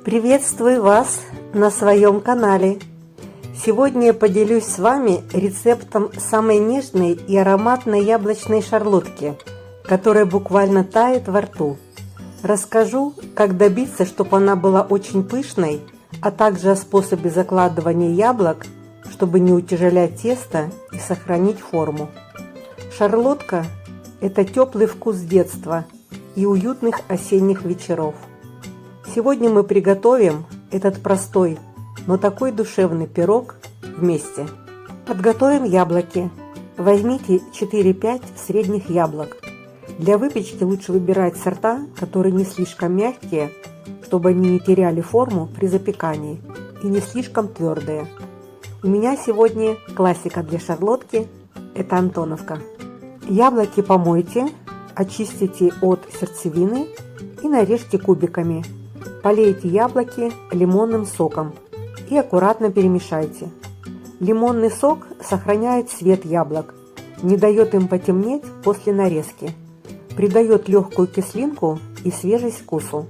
Приветствую вас на своем канале. Сегодня я поделюсь с вами рецептом самой нежной и ароматной яблочной шарлотки, которая буквально тает во рту. Расскажу, как добиться, чтобы она была очень пышной, а также о способе закладывания яблок, чтобы не утяжелять тесто и сохранить форму. Шарлотка – это теплый вкус детства и уютных осенних вечеров. Сегодня мы приготовим этот простой, но такой душевный пирог вместе. Подготовим яблоки. Возьмите 4-5 средних яблок. Для выпечки лучше выбирать сорта, которые не слишком мягкие, чтобы они не теряли форму при запекании, и не слишком твердые. У меня сегодня классика для шарлотки – это Антоновка. Яблоки помойте, очистите от сердцевины и нарежьте кубиками. Полейте яблоки лимонным соком и аккуратно перемешайте. Лимонный сок сохраняет цвет яблок, не дает им потемнеть после нарезки, придает легкую кислинку и свежесть вкусу.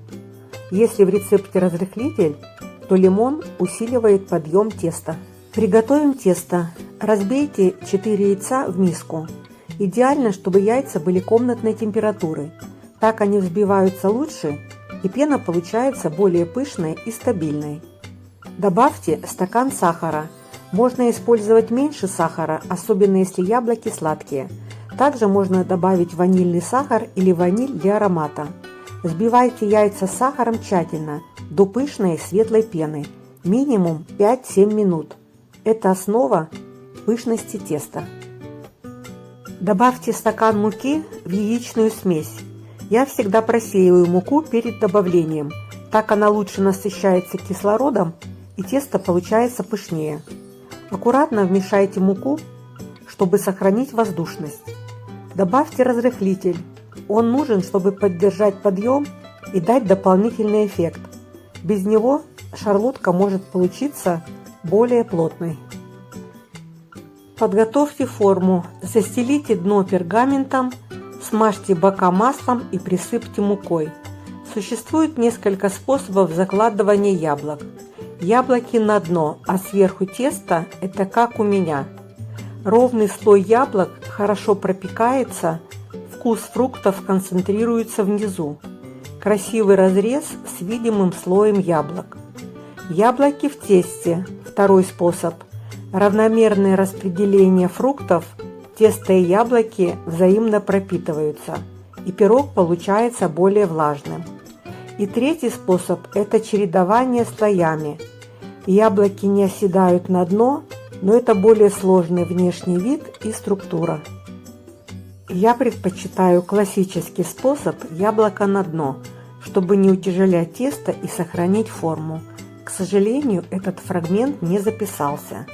Если в рецепте разрыхлитель, то лимон усиливает подъем теста. Приготовим тесто. Разбейте 4 яйца в миску. Идеально, чтобы яйца были комнатной температуры. Так они взбиваются лучше, и пена получается более пышной и стабильной. Добавьте стакан сахара. Можно использовать меньше сахара, особенно если яблоки сладкие. Также можно добавить ванильный сахар или ваниль для аромата. Взбивайте яйца с сахаром тщательно, до пышной светлой пены, минимум 5-7 минут. Это основа пышности теста. Добавьте стакан муки в яичную смесь. Я всегда просеиваю муку перед добавлением, так она лучше насыщается кислородом и тесто получается пышнее. Аккуратно вмешайте муку, чтобы сохранить воздушность. Добавьте разрыхлитель. Он нужен, чтобы поддержать подъем и дать дополнительный эффект. Без него шарлотка может получиться более плотной. Подготовьте форму, застелите дно пергаментом, смажьте бока маслом и присыпьте мукой. Существует несколько способов закладывания яблок. Яблоки на дно, а сверху тесто – это как у меня. Ровный слой яблок хорошо пропекается, вкус фруктов концентрируется внизу. Красивый разрез с видимым слоем яблок. Яблоки в тесте – второй способ. Равномерное распределение фруктов, тесто и яблоки взаимно пропитываются, и пирог получается более влажным. И третий способ – это чередование слоями. Яблоки не оседают на дно, но это более сложный внешний вид и структура. Я предпочитаю классический способ яблоко на дно, чтобы не утяжелять тесто и сохранить форму. К сожалению, этот фрагмент не записался.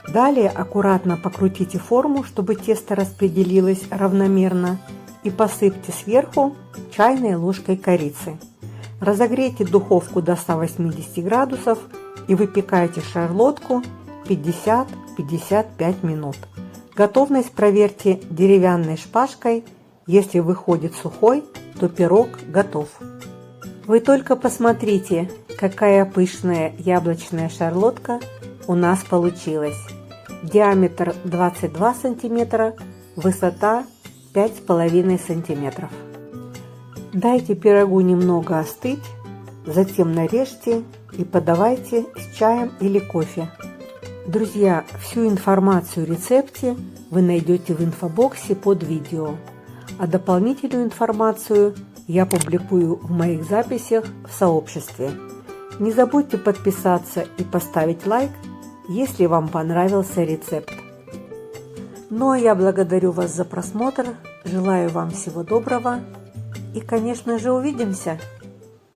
Далее аккуратно покрутите форму, чтобы тесто распределилось равномерно, и посыпьте сверху чайной ложкой корицы. Разогрейте духовку до 180 градусов и выпекайте шарлотку 50-55 минут. Готовность проверьте деревянной шпажкой. Если выходит сухой, то пирог готов. Вы только посмотрите, какая пышная яблочная шарлотка у нас получилась. Диаметр 22 см, высота 5,5 см. Дайте пирогу немного остыть, затем нарежьте и подавайте с чаем или кофе. Друзья, всю информацию о рецепте вы найдете в инфобоксе под видео, а дополнительную информацию я публикую в моих записях в сообществе. Не забудьте подписаться и поставить лайк, если вам понравился рецепт. Ну а я благодарю вас за просмотр, желаю вам всего доброго и, конечно же, увидимся!